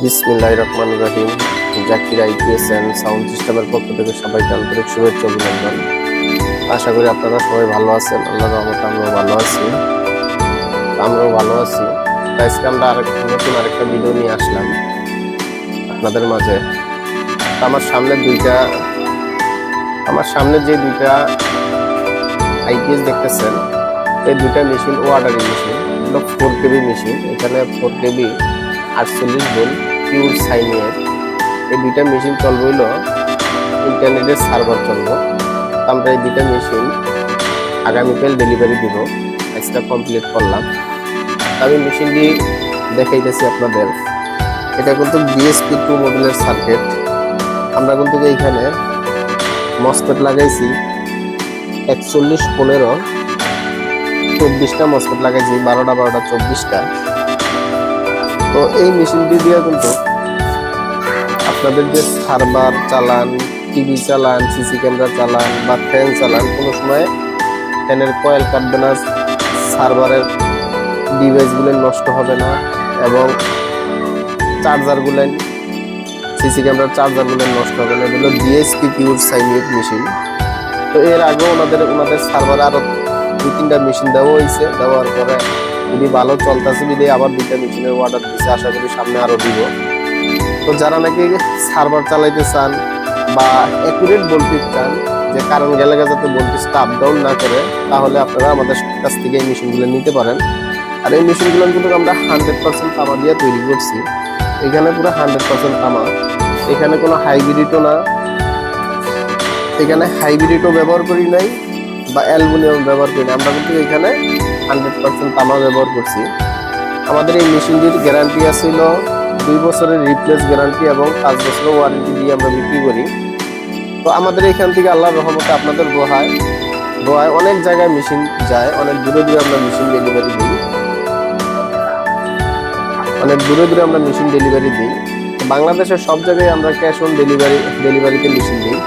বিসমিল্লাহির রহমানির রহিম। Zakir IPS and sound সিস্টেমের পক্ষ থেকে সবাইকে আন্তরিক শুভেচ্ছা অভিনন্দন। আশা করি আপনারা সবাই ভালো আছেন। আল্লাহর রহমতে আমরাও ভালো আছি। আজকে আমরা নতুন আরেকটা ভিডিও নিয়ে আসলাম আপনাদের মাঝে। আমার সামনে যে দুইটা আইপিএস দেখতেছেন, এই দুইটা মেশিন ওয়াটারি মেশিন, এগুলো 4 KB মেশিন। এখানে 4 KB 48 ভোল্ট পিওর সাইনিয়ার। এই দুইটা মেশিন চলবে হইলো ইন্টারনেটের সার্ভার চলবো। আমরা এই দুইটা মেশিন আগামীকাল ডেলিভারি দিব। আজকে কমপ্লিট করলাম। আমি মেশিনটি দেখাইতেছি আপনাদের। এটা কিন্তু BSP2 মডেলের সার্কিট। আমরা কিন্তু এইখানে মসফেট লাগাইছি 41 15 24টা মসফেট লাগাইছি, 12টা 24টা। তো এই মেশিনটি দিয়ে কিন্তু আপনাদের যে সার্ভার চালান, টিভি চালান, সিসি ক্যামেরা চালান বা ফ্যান চালান, কোনো সময় ফ্যানের কয়েল কাটবে না, সার্ভারের ডিভাইসগুলো নষ্ট হবে না, এবং চার্জারগুলো, সিসি ক্যামেরার চার্জারগুলো নষ্ট হবে না। এগুলো BSP পিওর সাইনিক মেশিন। তো এর আগে ওনাদের সার্ভারে আরো 2-3টা মেশিন দেওয়া হয়েছে। দেওয়ার পরে যদি ভালো চলতেছে, যদি আবার 2টা মেশিনের অর্ডার দিচ্ছে, আশা করি সামনে আরো দিব। তো যারা নাকি সার্ভার চালাইতে চান বা অ্যাকুরেট ভোল্টেজ চান, যে কারেন্ট গেলে যাতে ভোল্টেজটা আপ ডাউন না করে, তাহলে আপনারা আমাদের কাছ থেকে এই মেশিনগুলো নিতে পারেন। আর এই মেশিনগুলো কিন্তু আমরা 100% তামা দিয়ে তৈরি করছি। এখানে পুরো 100% তামা। এখানে কোনো হাইব্রিডও না, এখানে হাইব্রিডও ব্যবহার করি নাই বা অ্যালুমিনিয়াম ব্যবহার করি না। আমরা কিন্তু এখানে 100% তামা ব্যবহার করছি। আমাদের এই মেশিনটির গ্যারান্টি আছিল 2 বছরের রিপ্লেস গ্যারান্টি এবং 5 বছরের ওয়ারেন্টি দিয়ে আমরা বিক্রি করি। তো আমাদের এখান থেকে আল্লাহর রহমতে আপনাদের দোয়ায় অনেক জায়গায় মেশিন যায়, অনেক দূরে দূরে আমরা মেশিন ডেলিভারি দিই। বাংলাদেশের সব জায়গায় আমরা ক্যাশ অন ডেলিভারিতে মেশিন দিই।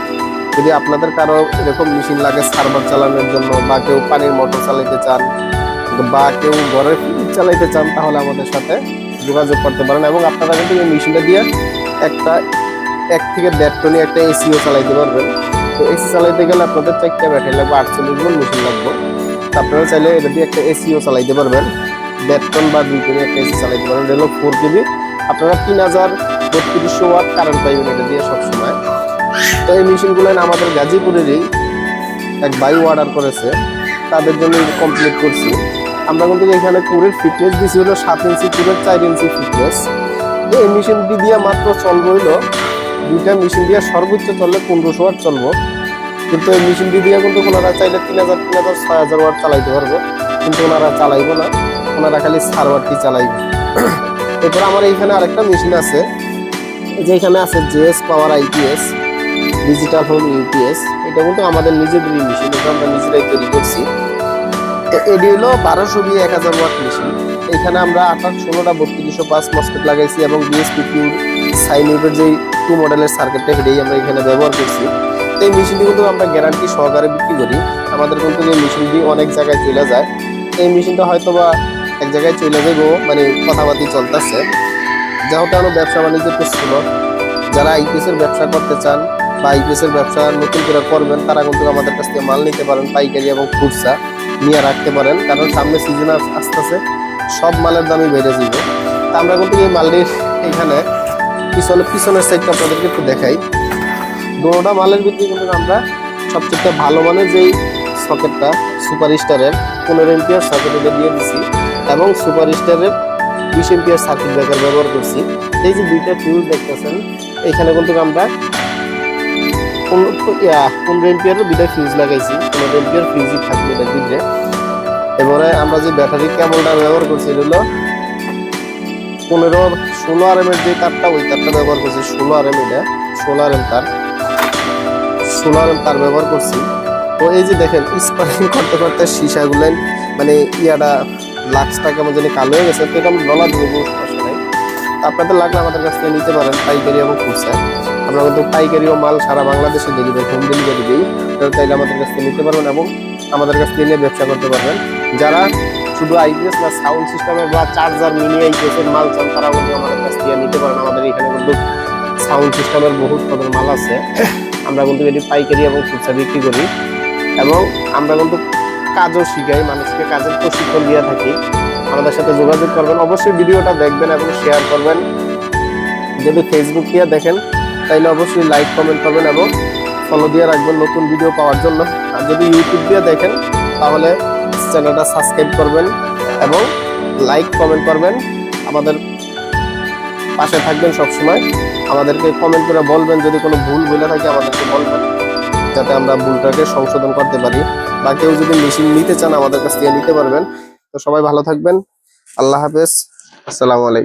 যদি আপনাদের কারো এরকম মেশিন লাগে সার্ভার চালানোর জন্য, বা কেউ পানির মোটর চালাইতে চান, বা কেউ ঘরের ফ্রিজ চালাইতে চান, তাহলে আমাদের সাথে যোগাযোগ করতে পারেন। এবং আপনারা কিন্তু এই মেশিনটা দিয়ে 1 থেকে 1.5 টনি একটা এসিও চালাইতে পারবেন। তো এসি চালাইতে গেলে আপনাদের 4টা ব্যাটারি লাগবে, 48 ভোল্ট মেশিন লাগবে। আপনারা চাইলে এটা দিয়ে একটা এসিও চালাইতে পারবেন, 1.5 টন বা 2 টনি একটা এসি চালাইতে পারবেন। এটা হলো 4 KB। আপনারা 3300 ওয়াট কারেন্ট পাইবেন এটা দিয়ে সবসময়। তো এই মেশিনগুলো আমাদের গাজীপুরেরই এক ভাই অর্ডার করেছে, তাদের জন্য কমপ্লিট করছি। আমরা কিন্তু এখানে কুরের ফিটনেস দিছি হলো 7 ইঞ্চি কুরের, 4 ইঞ্চি ফিটনেস। এই মেশিনটি দিয়ে মাত্র চলবো হইলো, 2টা মেশিন দিয়ে সর্বোচ্চ চললে 1500 ওয়াট চলবো। কিন্তু এই মেশিনটি দিয়ে কিন্তু ওনারা চাইলে 3000 6000 ওয়াট চালাইতে পারবো, কিন্তু ওনারা চালাইবো না, ওনারা খালি সার্ভারটি চালাইবে। এরপর আমার এইখানে আরেকটা মেশিন আছে, যেখানে আছে JS পাওয়ার IPS ডিজিটাল হোম UPS। এটা কিন্তু আমাদের নিজেদেরই মেশিন, এটা আমরা নিজেরাই তৈরি করছি। এটি হলো 1220 1000 ওয়াট মেশিন। এখানে আমরা 16টা 3205 মসফেট লাগাইছি এবং BSP পিওর সাইনিকের যে 2 মডেলের সার্কিটটা সেটাই আমরা এখানে ব্যবহার করছি। তো এই মেশিনটি কিন্তু আমরা গ্যারান্টি সহকারে বিক্রি করি। আমাদের কিন্তু এই মেশিনটি অনেক জায়গায় চলে যায়। এই মেশিনটা হয়তো বা এক জায়গায় চলে যাবো, মানে কথাবার্তি চলতেছে, যেহেতু আমরা ব্যবসা বাণিজ্য করছিল। যারা IPS এর ব্যবসা করতে চান বা IPS এর ব্যবসা নতুন করে করবেন, তারা কিন্তু আমাদের কাছ থেকে মাল নিতে পারেন, পাইকারি এবং খুচরা নিয়ে রাখতে পারেন। কারণ সামনে সিজন আসতেছে, সব মালের দামই বেড়ে যাবে। তা আমরা কিন্তু এই মালটির এখানে পিছনের সাইডটা আপনাদেরকে একটু দেখাই। দুটোটা মালের ভিতরে কিন্তু আমরা সবচেয়ে ভালো মানের যেই সকেটটা সুপার স্টারের 15 এম্পিয়ার সকেট এটা দিয়ে দিছি, এবং সুপার স্টারের 20 এম্পিয়ার সার্কিট ব্রেকার ব্যবহার করছি। এই যে 2টা ফিউজ দেখতেছেন, এখানে কিন্তু আমরা 15 এম্পিয়ারের 2টা ফিউজ লাগাইছি। 15 এম্পিয়ার ফিউজই থাকবে এটার ভিতরে। এবারে আমরা যে ব্যাটারি কেবলটা ব্যবহার করছি, এটা হলো 16 RM এর যে তারটা, ওই তারটা ব্যবহার করছি। 16 RM, এটা 16 RM তার, 16 RM তার ব্যবহার করছি। তো এই যে দেখেন, স্পার্কিং করতে করতে সীসাগুলো মানে লাক্সটা কেমন জানি কালো হয়ে গেছে। তো এটা আমরা ডলার দেবো, সমস্যা নাই। আপনাদের লাগলে আমাদের কাছ থেকে নিতে পারেন, পাইকারি এবং খুচরা। আমরা কিন্তু পাইকারিও মাল সারা বাংলাদেশে হোম ডেলিভারি দিই। আপনারা চাইলে আমাদের কাছ থেকে নিতে পারবেন এবং আমাদের কাছ থেকে নিয়ে ব্যবসা করতে পারবেন। যারা শুধু আইপিএস না, সাউন্ড সিস্টেমের বা চার্জার মিনি আইপিএস এর মাল চান, তারাও কিন্তু আমাদের কাছ থেকে নিতে পারেন। আমাদের এখানে কিন্তু সাউন্ড সিস্টেমের বহুত পদের মাল আছে। আমরা কিন্তু এটি পাইকারি এবং খুচরা বিক্রি করি, এবং আমরা কিন্তু কাজও শিখাই, মানুষকে কাজের প্রশিক্ষণ দিয়ে থাকি। আমাদের সাথে যোগাযোগ করবেন, অবশ্যই ভিডিওটা দেখবেন এবং শেয়ার করবেন। যদি ফেসবুক দিয়ে দেখেন তাহলে অবশ্যই লাইক কমেন্ট করবেন এবং ফলো দিয়ে রাখবেন নতুন ভিডিও পাওয়ার জন্য। আর যদি ইউটিউব দিয়ে দেখেন তাহলে চ্যানেলটা সাবস্ক্রাইব করবেন এবং লাইক কমেন্ট করবেন। আমাদের পাশে থাকবেন সবসময়। আমাদেরকে কমেন্ট করে বলবেন যদি কোনো ভুল বলে থাকে, আমাদেরকে বলবেন যাতে আমরা ভুলটাকে সংশোধন করতে পারি। বা কেউ যদি মেশিন নিতে চান আমাদের কাছ থেকে নিতে পারবেন। তো সবাই ভালো থাকবেন। আল্লাহ হাফেজ। আসসালামু আলাইকুম।